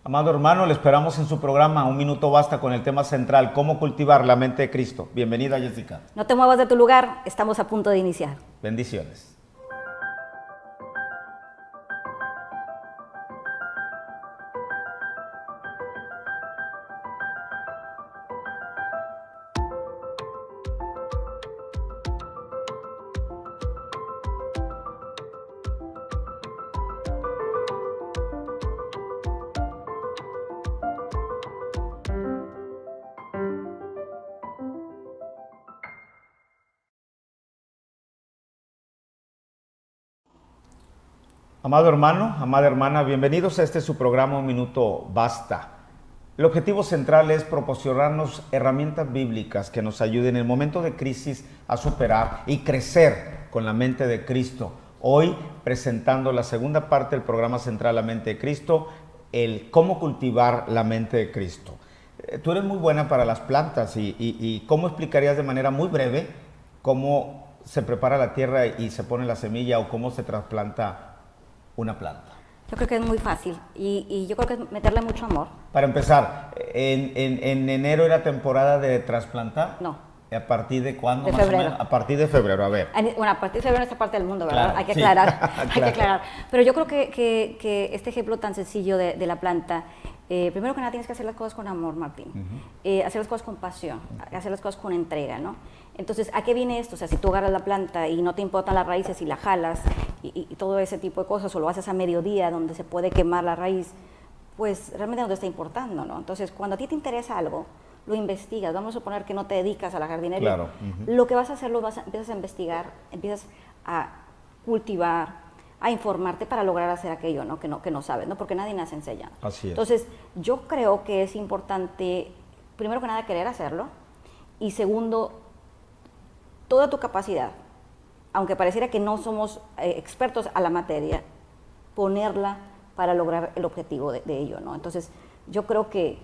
Amado hermano, le esperamos en su programa Un Minuto Basta con el tema central, cómo cultivar la mente de Cristo. Bienvenida, Jessica. No te muevas de tu lugar, estamos a punto de iniciar. Bendiciones. Amado hermano, amada hermana, bienvenidos a su programa Un Minuto Basta. El objetivo central es proporcionarnos herramientas bíblicas que nos ayuden en el momento de crisis a superar y crecer con la mente de Cristo. Hoy presentando la segunda parte del programa central La Mente de Cristo, el cómo cultivar la mente de Cristo. Tú eres muy buena para las plantas y ¿cómo explicarías de manera muy breve cómo se prepara la tierra y se pone la semilla o cómo se trasplanta una planta? Yo creo que es muy fácil y yo creo que es meterle mucho amor. Para empezar, ¿en enero era temporada de trasplantar? No. ¿A partir de cuándo? De más febrero. O menos? A partir de febrero, a ver. Bueno, a partir de febrero en esta parte del mundo, ¿verdad? Claro, Hay que sí. aclarar, hay Claro. que aclarar. Pero yo creo que este ejemplo tan sencillo de la planta, primero que nada tienes que hacer las cosas con amor, Martín. Hacer las cosas con pasión, hacer las cosas con entrega, ¿no? Entonces, ¿a qué viene esto? O sea, si tú agarras la planta y no te importan las raíces y la jalas y todo ese tipo de cosas, o lo haces a mediodía donde se puede quemar la raíz, pues realmente no te está importando, ¿no? Entonces, cuando a ti te interesa algo, lo investigas. Vamos a suponer que no te dedicas a la jardinería. Claro. Lo que vas a hacer, empiezas a investigar, empiezas a cultivar, a informarte para lograr hacer aquello, ¿no? Que no sabes, ¿no? Porque nadie nace enseñando. Así es. Entonces, yo creo que es importante, primero que nada, querer hacerlo, y segundo, toda tu capacidad, aunque pareciera que no somos expertos a la materia, ponerla para lograr el objetivo de ello, ¿no? Entonces, yo creo que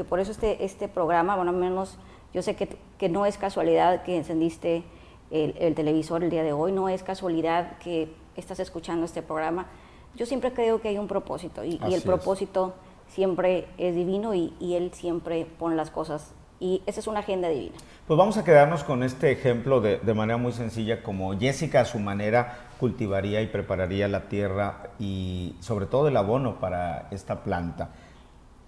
por eso este programa, bueno, al menos yo sé que no es casualidad que encendiste el televisor el día de hoy, no es casualidad que estás escuchando este programa. Yo siempre creo que hay un propósito y el propósito siempre es divino y Él siempre pone las cosas y esa es una agenda divina. Pues vamos a quedarnos con este ejemplo de manera muy sencilla, como Jessica a su manera cultivaría y prepararía la tierra y sobre todo el abono para esta planta.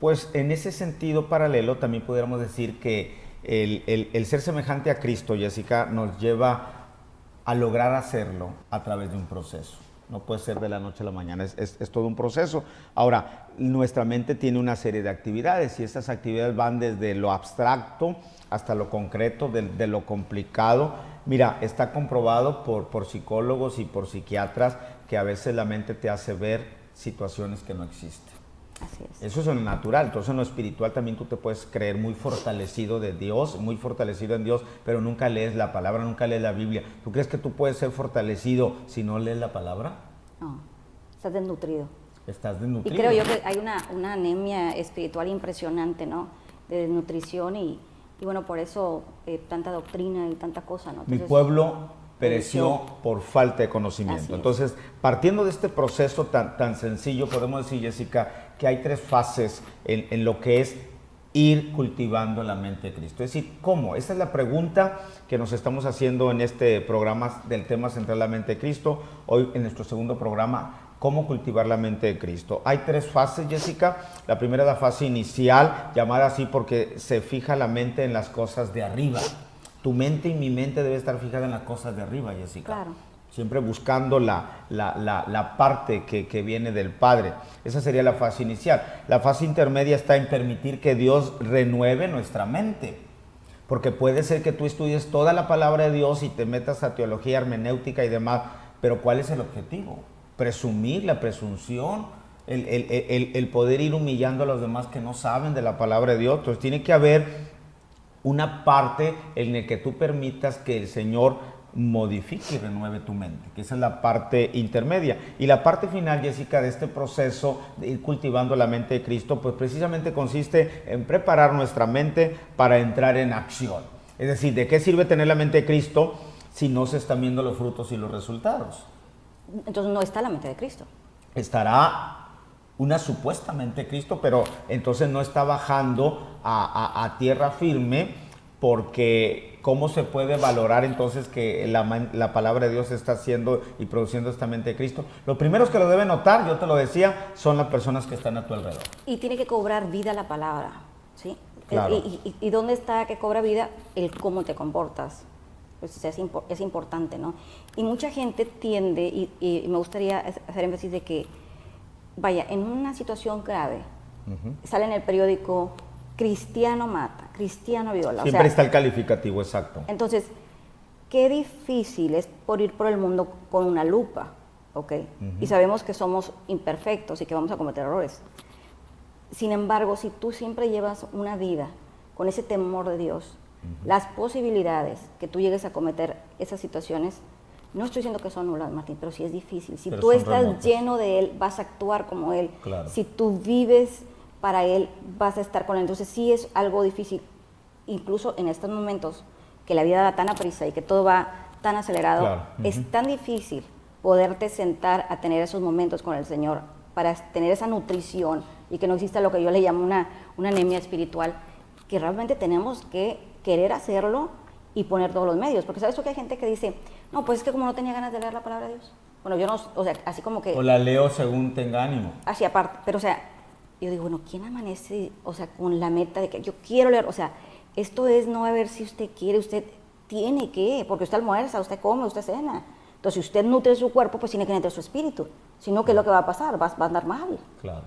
Pues en ese sentido paralelo también pudiéramos decir que el ser semejante a Cristo, Jessica, nos lleva a lograr hacerlo a través de un proceso. No puede ser de la noche a la mañana, es todo un proceso. Ahora, nuestra mente tiene una serie de actividades y estas actividades van desde lo abstracto hasta lo concreto, de lo complicado. Mira, está comprobado por psicólogos y por psiquiatras que a veces la mente te hace ver situaciones que no existen. Así es. Eso es en lo natural. Entonces en lo espiritual también tú te puedes creer muy fortalecido de Dios, muy fortalecido en Dios, pero nunca lees la palabra, nunca lees la Biblia. ¿Tú crees que tú puedes ser fortalecido si no lees la palabra? No, estás desnutrido. Estás desnutrido. Y creo yo que hay una anemia espiritual impresionante, ¿no? De desnutrición y bueno, por eso tanta doctrina y tanta cosa, ¿no? Entonces, mi pueblo pereció por falta de conocimiento. Entonces, partiendo de este proceso tan sencillo, podemos decir, Jessica, que hay tres fases en lo que es ir cultivando la mente de Cristo. Es decir, ¿cómo? Esa es la pregunta que nos estamos haciendo en este programa del tema central, la mente de Cristo. Hoy en nuestro segundo programa, ¿cómo cultivar la mente de Cristo? Hay tres fases, Jessica. La primera es la fase inicial, llamada así porque se fija la mente en las cosas de arriba. Tu mente y mi mente debe estar fijada en las cosas de arriba, Jessica. Claro. Siempre buscando la parte que viene del Padre. Esa sería la fase inicial. La fase intermedia está en permitir que Dios renueve nuestra mente. Porque puede ser que tú estudies toda la palabra de Dios y te metas a teología, hermenéutica y demás, pero ¿cuál es el objetivo? Presumir, la presunción, el poder ir humillando a los demás que no saben de la palabra de Dios. Entonces tiene que haber una parte en la que tú permitas que el Señor modifique y renueve tu mente, que esa es la parte intermedia. Y la parte final, Jessica, de este proceso de ir cultivando la mente de Cristo, pues precisamente consiste en preparar nuestra mente para entrar en acción. Es decir, ¿de qué sirve tener la mente de Cristo si no se están viendo los frutos y los resultados? Entonces no está la mente de Cristo. Estará una supuestamente Cristo, pero entonces no está bajando a tierra firme, porque ¿cómo se puede valorar entonces que la palabra de Dios está haciendo y produciendo esta mente de Cristo? Los primeros que lo deben notar, yo te lo decía, son las personas que están a tu alrededor. Y tiene que cobrar vida la palabra, ¿sí? Claro. ¿Y dónde está que cobra vida? El cómo te comportas. Pues es importante, ¿no? Y mucha gente tiende, y me gustaría hacer énfasis de que, vaya, en una situación grave, sale en el periódico, cristiano mata, cristiano viola. Siempre está el calificativo, exacto. Entonces, qué difícil es por ir por el mundo con una lupa, ¿ok? Y sabemos que somos imperfectos y que vamos a cometer errores. Sin embargo, si tú siempre llevas una vida con ese temor de Dios, las posibilidades que tú llegues a cometer esas situaciones, no estoy diciendo que son nulas, Martín, pero sí es difícil. Si tú estás lleno de Él, vas a actuar como Él. Claro. Si tú vives para Él, vas a estar con Él. Entonces sí es algo difícil, incluso en estos momentos que la vida da tan aprisa y que todo va tan acelerado, claro. Es tan difícil poderte sentar a tener esos momentos con el Señor para tener esa nutrición y que no exista lo que yo le llamo una anemia espiritual, que realmente tenemos que querer hacerlo y poner todos los medios, porque sabes que hay gente que dice, no, pues es que como no tenía ganas de leer la palabra de Dios, bueno, yo no, o sea, así como que... O la leo según tenga ánimo. Así aparte, pero o sea, yo digo, bueno, ¿quién amanece, o sea, con la meta de que yo quiero leer? O sea, esto es no a ver si usted quiere, usted tiene que, porque usted almuerza, usted come, usted cena. Entonces, si usted nutre su cuerpo, pues tiene que nutrir su espíritu, si no, ¿qué es lo que va a pasar? Va a andar mal. Claro.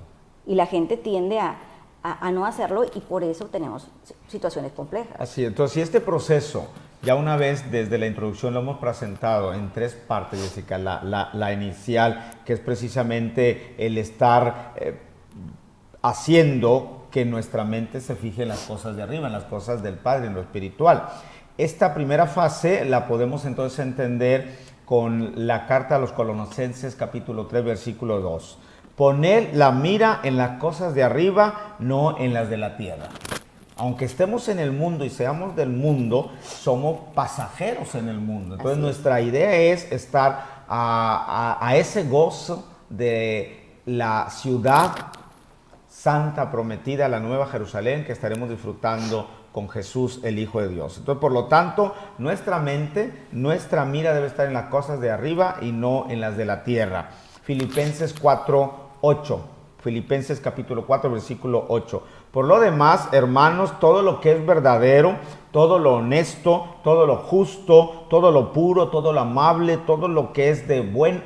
Y la gente tiende a no hacerlo y por eso tenemos situaciones complejas. Así, entonces, si este proceso, ya una vez desde la introducción lo hemos presentado en 3 partes, Jessica, la inicial, que es precisamente el estar haciendo que nuestra mente se fije en las cosas de arriba, en las cosas del Padre, en lo espiritual. Esta primera fase la podemos entonces entender con la carta a los Colosenses, capítulo 3, versículo 2. Poner la mira en las cosas de arriba, no en las de la tierra. Aunque estemos en el mundo y seamos del mundo, somos pasajeros en el mundo. Entonces nuestra idea es estar a ese gozo de la ciudad santa prometida, la Nueva Jerusalén, que estaremos disfrutando con Jesús, el Hijo de Dios. Entonces, por lo tanto, nuestra mente, nuestra mira debe estar en las cosas de arriba y no en las de la tierra. Filipenses 4:8. Filipenses capítulo 4, versículo 8. Por lo demás, hermanos, todo lo que es verdadero, todo lo honesto, todo lo justo, todo lo puro, todo lo amable, todo lo que es de buen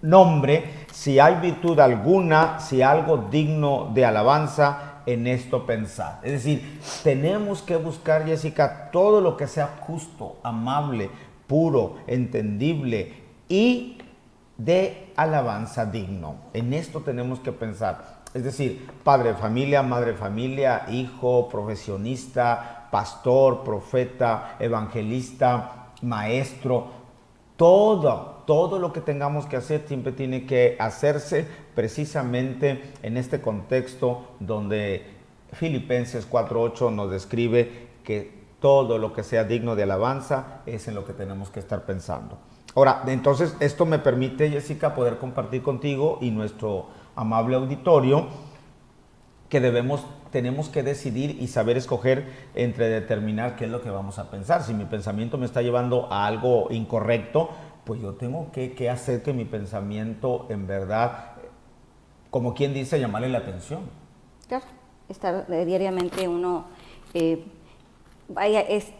nombre, si hay virtud alguna, si algo digno de alabanza, en esto pensar. Es decir, tenemos que buscar, Jessica, todo lo que sea justo, amable, puro, entendible y de alabanza digno. En esto tenemos que pensar. Es decir, padre de familia, madre de familia, hijo, profesionista, pastor, profeta, evangelista, maestro, todo lo que tengamos que hacer siempre tiene que hacerse precisamente en este contexto donde Filipenses 4:8 nos describe que todo lo que sea digno de alabanza es en lo que tenemos que estar pensando. Ahora, entonces esto me permite, Jessica, poder compartir contigo y nuestro amable auditorio que tenemos que decidir y saber escoger entre determinar qué es lo que vamos a pensar. Si mi pensamiento me está llevando a algo incorrecto, pues yo tengo que hacer que mi pensamiento en verdad, como quien dice, llamarle la atención. Claro, estar diariamente uno,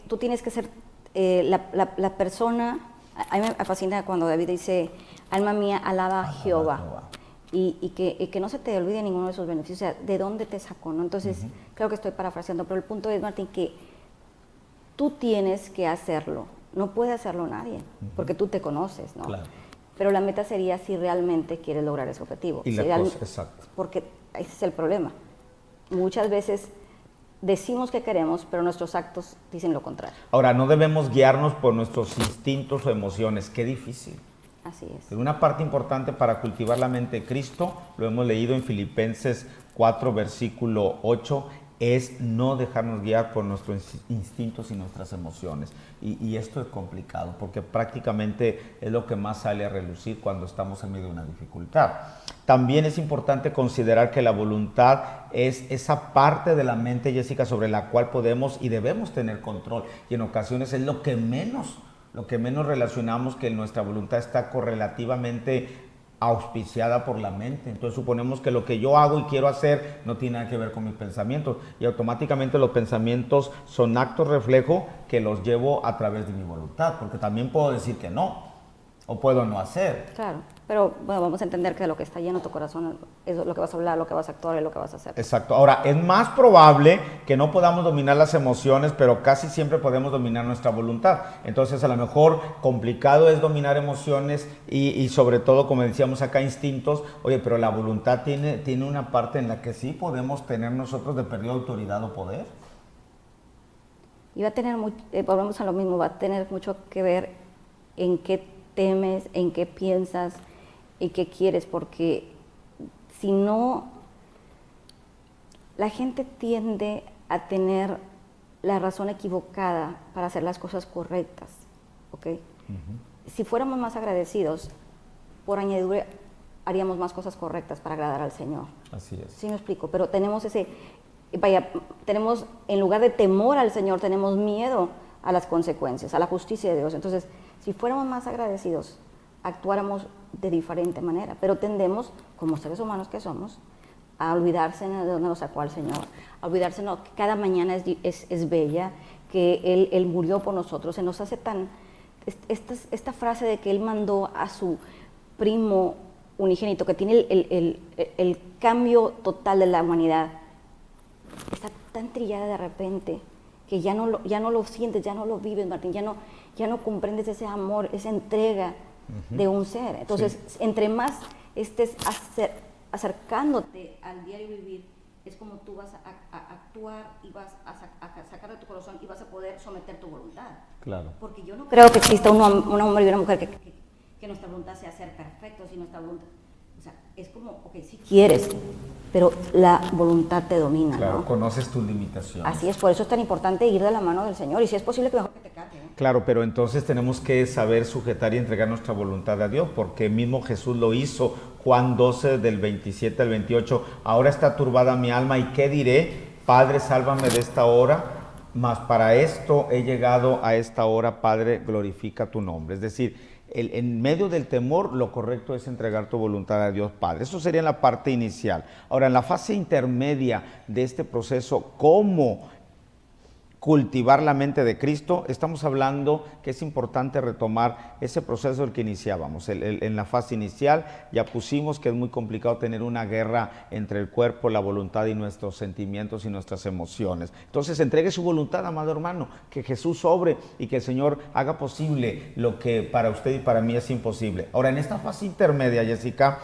tú tienes que ser la persona. A mí me fascina cuando David dice, alma mía, alaba a Jehová. Y que no se te olvide ninguno de sus beneficios, o sea, ¿de dónde te sacó? ¿No? Entonces, creo que estoy parafraseando, pero el punto es, Martín, que tú tienes que hacerlo, no puede hacerlo nadie, porque tú te conoces, ¿no? Claro. Pero la meta sería si realmente quieres lograr ese objetivo. Y la cosa, exacto. Porque ese es el problema. Muchas veces decimos que queremos, pero nuestros actos dicen lo contrario. Ahora, no debemos guiarnos por nuestros instintos o emociones, qué difícil. Así es. Una parte importante para cultivar la mente de Cristo, lo hemos leído en Filipenses 4, versículo 8, es no dejarnos guiar por nuestros instintos y nuestras emociones. Y esto es complicado porque prácticamente es lo que más sale a relucir cuando estamos en medio de una dificultad. También es importante considerar que la voluntad es esa parte de la mente, Jessica, sobre la cual podemos y debemos tener control. Y en ocasiones es lo que menos relacionamos, que nuestra voluntad está correlativamente auspiciada por la mente. Entonces suponemos que lo que yo hago y quiero hacer no tiene nada que ver con mis pensamientos, y automáticamente los pensamientos son actos reflejo que los llevo a través de mi voluntad, porque también puedo decir que no, o puedo no hacer. Claro, pero bueno, vamos a entender que lo que está lleno de tu corazón es lo que vas a hablar, lo que vas a actuar y lo que vas a hacer. Exacto. Ahora, es más probable que no podamos dominar las emociones, pero casi siempre podemos dominar nuestra voluntad. Entonces, a lo mejor complicado es dominar emociones y sobre todo, como decíamos acá, instintos. Oye, pero la voluntad tiene una parte en la que sí podemos tener nosotros de perdido autoridad o poder. Y va a tener, volvemos a lo mismo, va a tener mucho que ver en qué temes, en qué piensas y qué quieres, porque si no, la gente tiende a tener la razón equivocada para hacer las cosas correctas, ¿ok? Si fuéramos más agradecidos, por añadidura haríamos más cosas correctas para agradar al Señor. Así es. Sí me explico, pero tenemos tenemos, en lugar de temor al Señor, tenemos miedo a las consecuencias, a la justicia de Dios. Entonces, si fuéramos más agradecidos, actuáramos de diferente manera, pero tendemos, como seres humanos que somos, a olvidarse de dónde nos sacó el Señor, a olvidarse que cada mañana es bella, que Él murió por nosotros. Se nos hace tan, esta frase de que Él mandó a su primo unigénito, que tiene el cambio total de la humanidad, está tan trillada de repente, que ya no lo sientes, ya no lo vives, Martín, ya no comprendes ese amor, esa entrega de un ser. Entonces, sí, entre más estés acercándote al diario vivir, es como tú vas a actuar y vas a sacar de tu corazón y vas a poder someter tu voluntad. Claro. Porque yo no creo que exista un hombre y una mujer que nuestra voluntad sea ser perfectos, y nuestra voluntad, o sea, es como, ok, si quieres, pero la voluntad te domina, claro, ¿no? Conoces tus limitaciones. Así es, por eso es tan importante ir de la mano del Señor, y si es posible que mejor que te cargue, ¿no? Claro, pero entonces tenemos que saber sujetar y entregar nuestra voluntad a Dios, porque mismo Jesús lo hizo. Juan 12, del 27 al 28, ahora está turbada mi alma, ¿y qué diré? Padre, sálvame de esta hora, mas para esto he llegado a esta hora, Padre, glorifica tu nombre. Es decir, en medio del temor, lo correcto es entregar tu voluntad a Dios Padre. Eso sería en la parte inicial. Ahora, en la fase intermedia de este proceso, ¿cómo cultivar la mente de Cristo? Estamos hablando que es importante retomar ese proceso del que iniciábamos. En la fase inicial ya pusimos que es muy complicado tener una guerra entre el cuerpo, la voluntad y nuestros sentimientos y nuestras emociones. Entonces entregue su voluntad, amado hermano, que Jesús obre y que el Señor haga posible lo que para usted y para mí es imposible. Ahora, en esta fase intermedia, Jessica,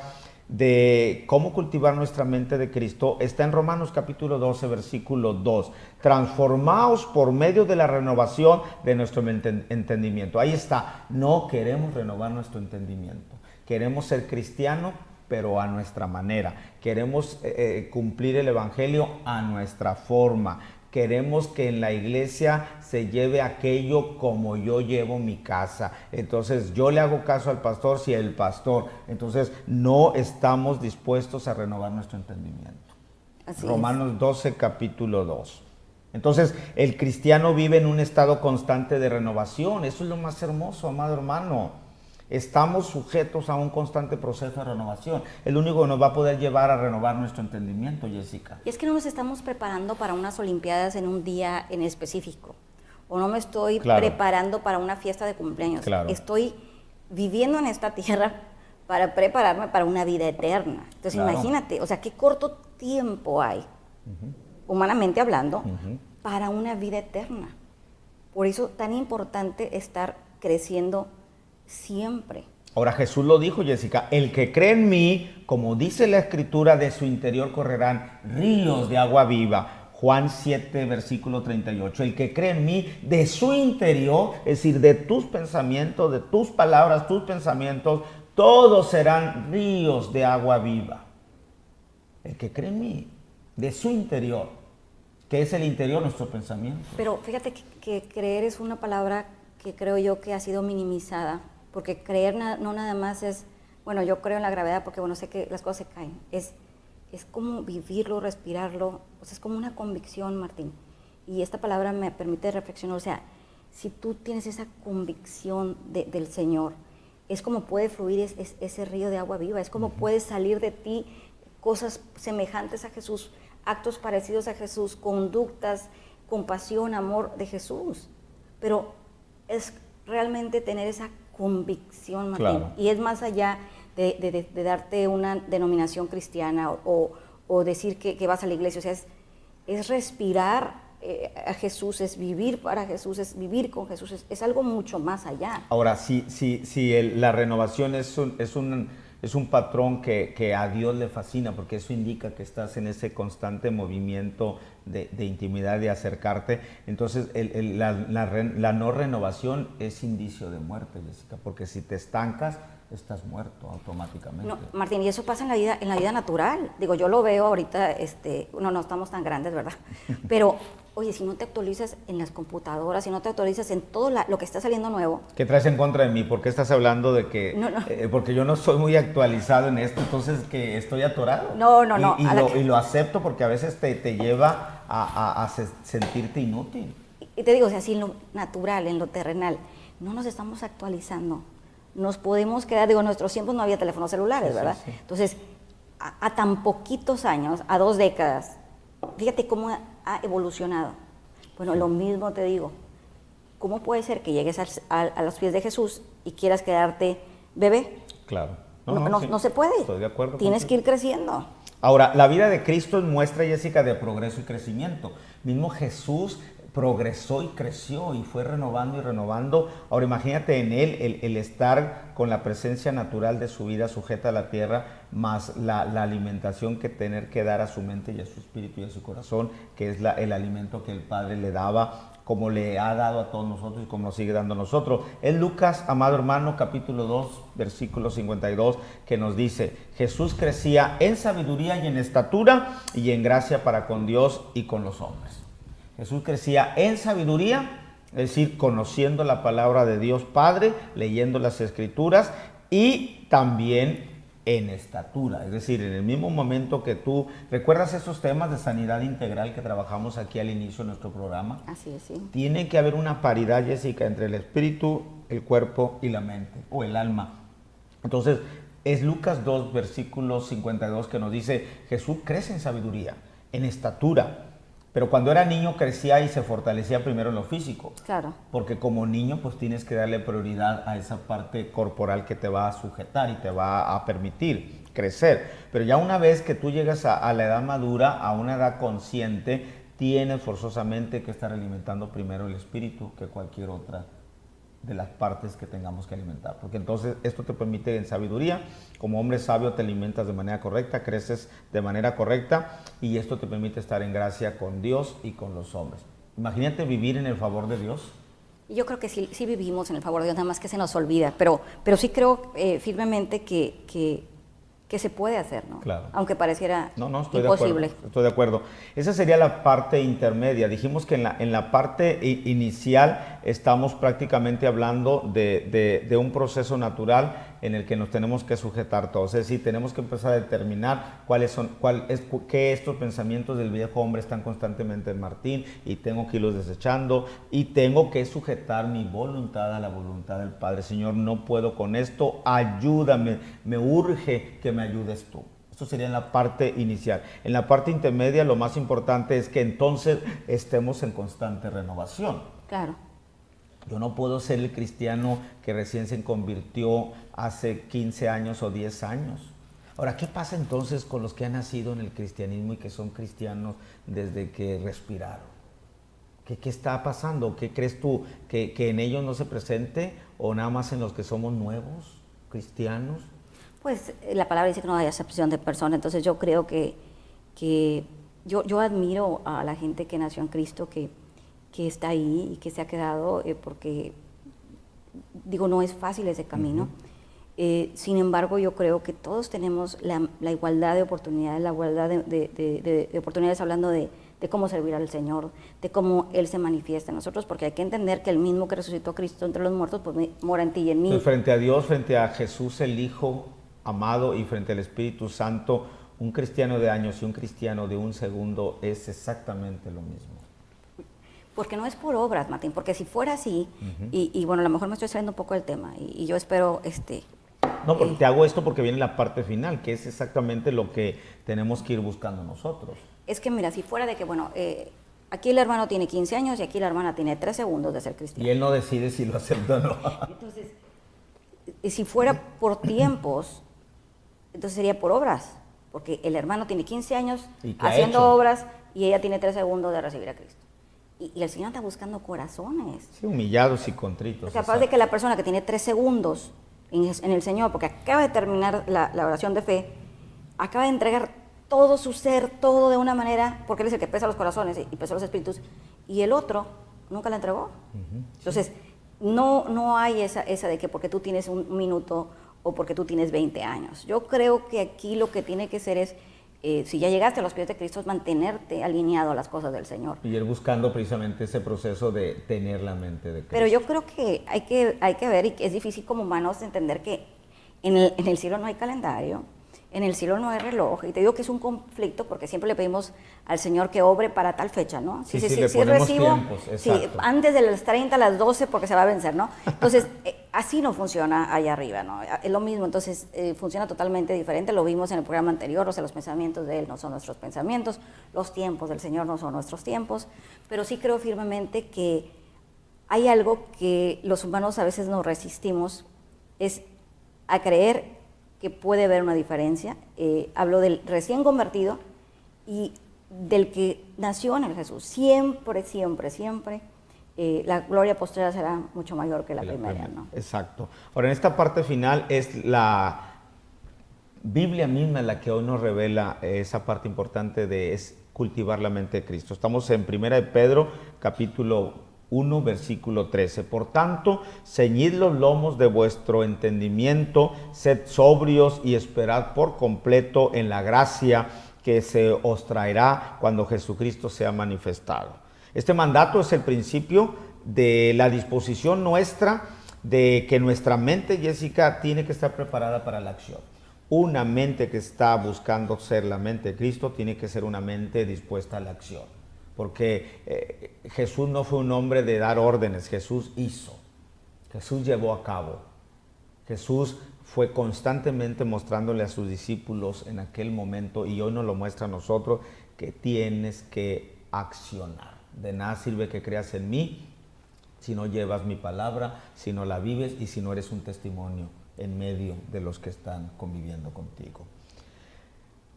de cómo cultivar nuestra mente de Cristo, está en Romanos capítulo 12, versículo 2. Transformaos por medio de la renovación de nuestro entendimiento. Ahí está. No queremos renovar nuestro entendimiento. Queremos ser cristianos, pero a nuestra manera. Queremos cumplir el evangelio a nuestra forma. Queremos que en la iglesia se lleve aquello como yo llevo mi casa. Entonces yo le hago caso al pastor si el pastor. Entonces no estamos dispuestos a renovar nuestro entendimiento. Así Romanos 12, capítulo 2. Entonces el cristiano vive en un estado constante de renovación. Eso es lo más hermoso, amado hermano. Estamos sujetos a un constante proceso de renovación. Es lo único que nos va a poder llevar a renovar nuestro entendimiento, Jessica. Y es que no nos estamos preparando para unas olimpiadas en un día en específico. O no me estoy preparando para una fiesta de cumpleaños. Estoy viviendo en esta tierra para prepararme para una vida eterna. Entonces imagínate, o sea, qué corto tiempo hay, humanamente hablando, para una vida eterna. Por eso tan importante estar creciendo siempre. Ahora Jesús lo dijo, Jessica, el que cree en mí, como dice la Escritura, de su interior correrán ríos de agua viva. Juan 7, versículo 38. El que cree en mí, de su interior, es decir, de tus pensamientos, de tus palabras, tus pensamientos, todos serán ríos de agua viva. El que cree en mí, de su interior. que es el interior, nuestro pensamiento. Pero fíjate que creer es una palabra que creo yo que ha sido minimizada, porque creer no nada más es, bueno, yo creo en la gravedad porque, bueno, sé que las cosas se caen. Es como vivirlo, respirarlo, o sea, es como una convicción, Martín. Y esta palabra me permite reflexionar, o sea, si tú tienes esa convicción del Señor, es como puede fluir ese río de agua viva, es como puede salir de ti cosas semejantes a Jesús, actos parecidos a Jesús, conductas, compasión, amor de Jesús. Pero es realmente tener esa convicción, Martín. Claro. Y es más allá de darte una denominación cristiana o decir que vas a la iglesia, o sea, es respirar a Jesús, es vivir para Jesús, es vivir con Jesús, es algo mucho más allá. Ahora, si la renovación es un patrón que a Dios le fascina, porque eso indica que estás en ese constante movimiento de intimidad, de acercarte, entonces la no renovación es indicio de muerte, Jessica, porque si te estancas, estás muerto automáticamente. No, Martín, y eso pasa en la vida natural. Digo, yo lo veo ahorita, no estamos tan grandes, ¿verdad? Pero, oye, si no te actualizas en las computadoras, si no te actualizas en todo lo que está saliendo nuevo. ¿Qué traes en contra de mí? ¿Por qué estás hablando de que...? No. Porque yo no soy muy actualizado en esto, entonces que estoy atorado. No. Y lo acepto porque a veces te lleva a sentirte inútil. Y te digo, o sea, si en lo natural, en lo terrenal, no nos estamos actualizando, nos podemos quedar, digo, en nuestros tiempos no había teléfonos celulares, ¿verdad? Sí. Entonces, a tan poquitos años, a 2 décadas, fíjate cómo ha evolucionado. Bueno, lo mismo te digo, ¿cómo puede ser que llegues a los pies de Jesús y quieras quedarte bebé? Claro. No se puede. Estoy de acuerdo Tienes contigo. que ir creciendo. Ahora, la vida de Cristo es muestra, Jessica, de progreso y crecimiento. Mismo Jesús progresó y creció y fue renovando y renovando. Ahora imagínate en él el estar con la presencia natural de su vida sujeta a la tierra, más la alimentación que tener que dar a su mente y a su espíritu y a su corazón, que es el alimento que el Padre le daba, como le ha dado a todos nosotros y como nos sigue dando a nosotros. Es Lucas, amado hermano, capítulo 2, versículo 52, que nos dice: Jesús crecía en sabiduría y en estatura y en gracia para con Dios y con los hombres. Jesús crecía en sabiduría, es decir, conociendo la palabra de Dios Padre, leyendo las Escrituras, y también en estatura, es decir, en el mismo momento que tú recuerdas esos temas de sanidad integral que trabajamos aquí al inicio de nuestro programa. Así es, sí. Tiene que haber una paridad, Jessica, entre el espíritu, el cuerpo y la mente, o el alma. Entonces, es Lucas 2, versículo 52, que nos dice: Jesús crece en sabiduría, en estatura. Pero cuando era niño crecía y se fortalecía primero en lo físico. Claro. Porque como niño pues tienes que darle prioridad a esa parte corporal que te va a sujetar y te va a permitir crecer. Pero ya una vez que tú llegas a la edad madura, a una edad consciente, tienes forzosamente que estar alimentando primero el espíritu que cualquier otra de las partes que tengamos que alimentar, porque entonces esto te permite en sabiduría, como hombre sabio te alimentas de manera correcta, creces de manera correcta, y esto te permite estar en gracia con Dios y con los hombres. Imagínate vivir en el favor de Dios. Yo creo que sí vivimos en el favor de Dios, nada más que se nos olvida, pero sí creo firmemente que se puede hacer, ¿no? Claro. Aunque pareciera estoy imposible. Estoy de acuerdo. Esa sería la parte intermedia. Dijimos que en la parte inicial estamos prácticamente hablando de un proceso natural en el que nos tenemos que sujetar todos. Es decir, tenemos que empezar a determinar qué estos pensamientos del viejo hombre están constantemente en Martín, y tengo que irlos desechando, y tengo que sujetar mi voluntad a la voluntad del Padre. Señor, no puedo con esto, ayúdame, me urge que me ayudes tú. Esto sería en la parte inicial. En la parte intermedia, lo más importante es que entonces estemos en constante renovación. Claro. Yo no puedo ser el cristiano que recién se convirtió hace 15 años o 10 años. Ahora, ¿qué pasa entonces con los que han nacido en el cristianismo y que son cristianos desde que respiraron? ¿Qué está pasando? ¿Qué crees tú? ¿Que en ellos no se presente, o nada más en los que somos nuevos cristianos? Pues la palabra dice que no hay acepción de persona, entonces yo creo que yo admiro a la gente que nació en Cristo, que está ahí y que se ha quedado, porque, digo, no es fácil ese camino. Sin embargo, yo creo que todos tenemos la igualdad de oportunidades, la igualdad de oportunidades, hablando de de cómo servir al Señor, de cómo Él se manifiesta en nosotros, porque hay que entender que el mismo que resucitó a Cristo entre los muertos, pues mora en ti y en mí. Entonces, frente a Dios, frente a Jesús el Hijo amado y frente al Espíritu Santo, un cristiano de años y un cristiano de un segundo es exactamente lo mismo. Porque no es por obras, Martín, porque si fuera así, y bueno, a lo mejor me estoy saliendo un poco del tema, y yo espero... No, porque te hago esto porque viene la parte final, que es exactamente lo que tenemos que ir buscando nosotros. Es que mira, si fuera de que, bueno, aquí el hermano tiene 15 años y aquí la hermana tiene 3 segundos de ser cristiano. Y él no decide si lo acepta o no. Entonces, si fuera por tiempos, entonces sería por obras, porque el hermano tiene 15 años haciendo obras y ella tiene 3 segundos de recibir a Cristo. Y el Señor está buscando corazones. Sí, humillados y contritos. Capaz de que la persona que tiene 3 segundos en el Señor, porque acaba de terminar la oración de fe, acaba de entregar todo su ser, todo de una manera, porque Él es el que pesa los corazones y pesa los espíritus, y el otro nunca la entregó. Entonces, no hay esa de que porque tú tienes un minuto o porque tú tienes 20 años. Yo creo que aquí lo que tiene que ser es, si ya llegaste a los pies de Cristo, es mantenerte alineado a las cosas del Señor. Y ir buscando precisamente ese proceso de tener la mente de Cristo. Pero yo creo que hay que ver, y que es difícil como humanos entender que en el cielo no hay calendario, en el cielo no hay reloj, y te digo que es un conflicto porque siempre le pedimos al Señor que obre para tal fecha, ¿no? Sí, le ponemos tiempos, exacto. Antes de las 30 a las 12 porque se va a vencer, ¿no? Entonces, así no funciona allá arriba, ¿no? Es lo mismo, entonces funciona totalmente diferente, lo vimos en el programa anterior, o sea, los pensamientos de Él no son nuestros pensamientos, los tiempos del Señor no son nuestros tiempos, pero sí creo firmemente que hay algo que los humanos a veces nos resistimos, es a creer que puede haber una diferencia. Hablo del recién convertido y del que nació en el Jesús. Siempre, siempre, siempre la gloria posterior será mucho mayor que la primera, ¿no? Exacto. Ahora, en esta parte final es la Biblia misma la que hoy nos revela esa parte importante de es cultivar la mente de Cristo. Estamos en 1 de Pedro, capítulo 1, versículo 13. Por tanto, ceñid los lomos de vuestro entendimiento, sed sobrios y esperad por completo en la gracia que se os traerá cuando Jesucristo sea manifestado. Este mandato es el principio de la disposición nuestra de que nuestra mente, Jessica, tiene que estar preparada para la acción. Una mente que está buscando ser la mente de Cristo tiene que ser una mente dispuesta a la acción. Porque Jesús no fue un hombre de dar órdenes, Jesús hizo, Jesús llevó a cabo. Jesús fue constantemente mostrándole a sus discípulos en aquel momento, y hoy nos lo muestra a nosotros, que tienes que accionar. De nada sirve que creas en mí si no llevas mi palabra, si no la vives y si no eres un testimonio en medio de los que están conviviendo contigo.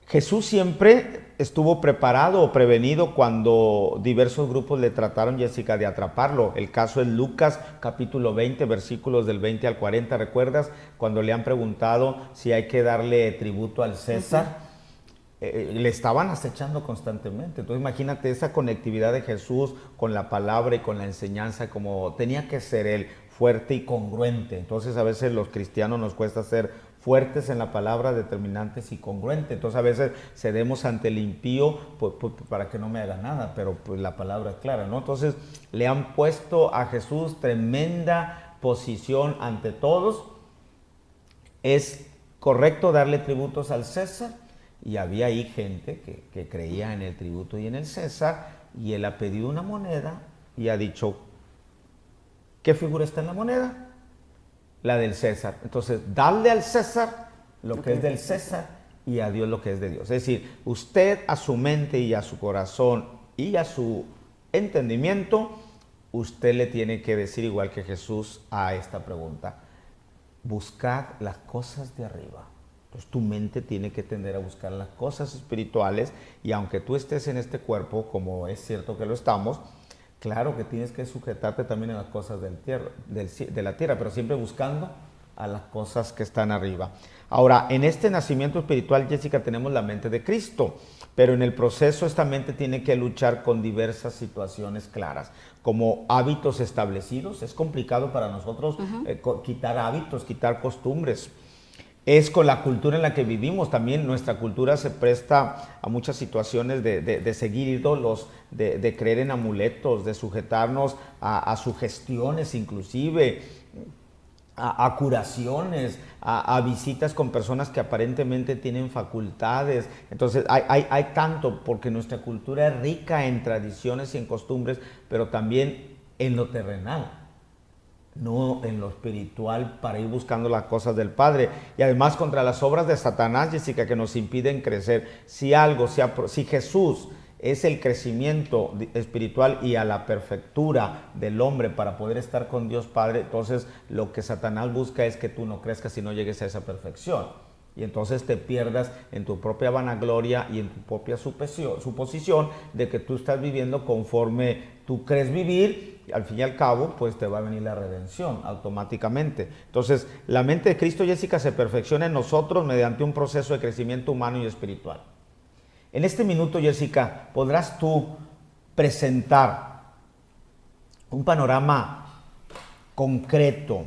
Jesús siempre estuvo preparado o prevenido cuando diversos grupos le trataron, Jessica, de atraparlo. El caso es Lucas capítulo 20, versículos del 20 al 40. ¿Recuerdas cuando le han preguntado si hay que darle tributo al César? Le estaban acechando constantemente. Entonces imagínate esa conectividad de Jesús con la palabra y con la enseñanza, como tenía que ser él, fuerte y congruente. Entonces a veces los cristianos nos cuesta ser fuertes en la palabra, determinantes y congruentes. Entonces a veces cedemos ante el impío pues, para que no me haga nada, pero pues la palabra es clara, ¿no? Entonces le han puesto a Jesús tremenda posición ante todos. Es correcto darle tributos al César, y había ahí gente que creía en el tributo y en el César, y él ha pedido una moneda y ha dicho, ¿qué figura está en la moneda? La del César. Entonces, dadle al César lo que es del César y a Dios lo que es de Dios. Es decir, usted a su mente y a su corazón y a su entendimiento, usted le tiene que decir igual que Jesús a esta pregunta: buscad las cosas de arriba. Entonces tu mente tiene que tender a buscar las cosas espirituales, y aunque tú estés en este cuerpo, como es cierto que lo estamos, claro que tienes que sujetarte también a las cosas de la tierra, pero siempre buscando a las cosas que están arriba. Ahora, en este nacimiento espiritual, Jessica, tenemos la mente de Cristo, pero en el proceso esta mente tiene que luchar con diversas situaciones claras, como hábitos establecidos. Es complicado para nosotros quitar hábitos, quitar costumbres. es con la cultura en la que vivimos. También nuestra cultura se presta a muchas situaciones de seguir ídolos, de creer en amuletos, de sujetarnos a sugestiones inclusive, a curaciones, a visitas con personas que aparentemente tienen facultades. Entonces hay tanto, porque nuestra cultura es rica en tradiciones y en costumbres, pero también en lo terrenal, no en lo espiritual, para ir buscando las cosas del Padre. Y además contra las obras de Satanás, Jessica, que nos impiden crecer. Si Jesús es el crecimiento espiritual y a la perfectura del hombre para poder estar con Dios Padre, entonces lo que Satanás busca es que tú no crezcas y no llegues a esa perfección. Y entonces te pierdas en tu propia vanagloria y en tu propia suposición de que tú estás viviendo conforme tú crees vivir, y al fin y al cabo, pues te va a venir la redención automáticamente. Entonces, la mente de Cristo, Jessica, se perfecciona en nosotros mediante un proceso de crecimiento humano y espiritual. En este minuto, Jessica, podrás tú presentar un panorama concreto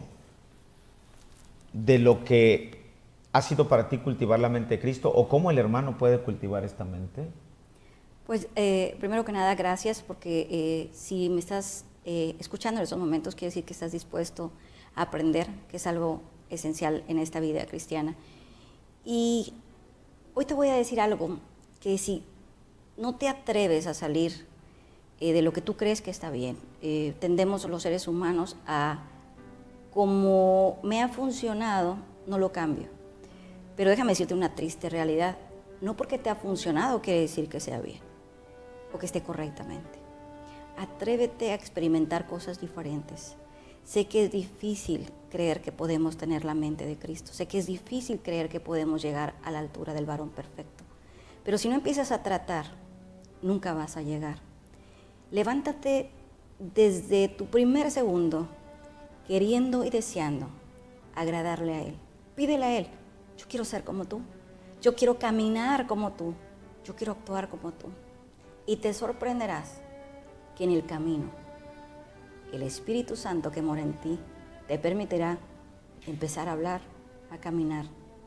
de lo que ha sido para ti cultivar la mente de Cristo, o cómo el hermano puede cultivar esta mente. Pues primero que nada, gracias, porque si me estás escuchando en esos momentos, quiere decir que estás dispuesto a aprender, que es algo esencial en esta vida cristiana. Y hoy te voy a decir algo, que si no te atreves a salir de lo que tú crees que está bien, tendemos los seres humanos a, como me ha funcionado, no lo cambio. Pero déjame decirte una triste realidad, no porque te ha funcionado quiere decir que sea bien o que esté correctamente. Atrévete a experimentar cosas diferentes. Sé que es difícil creer que podemos tener la mente de Cristo, sé que es difícil creer que podemos llegar a la altura del varón perfecto, pero si no empiezas a tratar, nunca vas a llegar. Levántate desde tu primer segundo, queriendo y deseando agradarle a Él. Pídele a Él, yo quiero ser como tú, yo quiero caminar como tú, yo quiero actuar como tú. Y te sorprenderás que en el camino, el Espíritu Santo que mora en ti te permitirá empezar a hablar, a caminar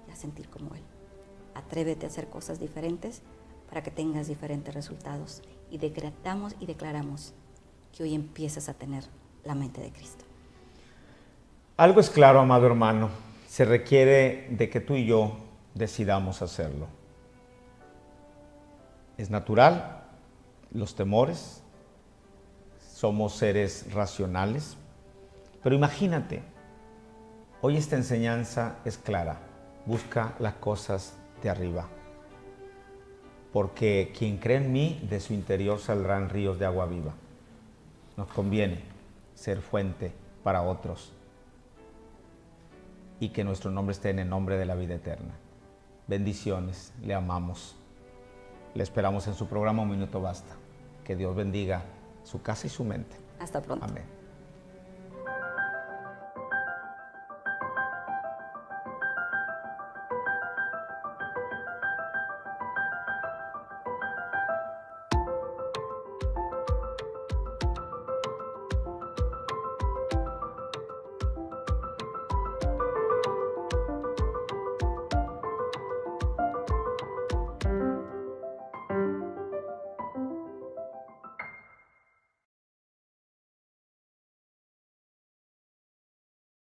y a sentir como Él. Atrévete a hacer cosas diferentes para que tengas diferentes resultados. Y decretamos y declaramos que hoy empiezas a tener la mente de Cristo. Algo es claro, amado hermano, se requiere de que tú y yo decidamos hacerlo. Es natural, los temores, somos seres racionales, pero imagínate, hoy esta enseñanza es clara, busca las cosas de arriba, porque quien cree en mí, de su interior saldrán ríos de agua viva. Nos conviene ser fuente para otros y que nuestro nombre esté en el nombre de la vida eterna. Bendiciones, le amamos. Le esperamos en su programa Un Minuto Basta. Que Dios bendiga su casa y su mente. Hasta pronto. Amén.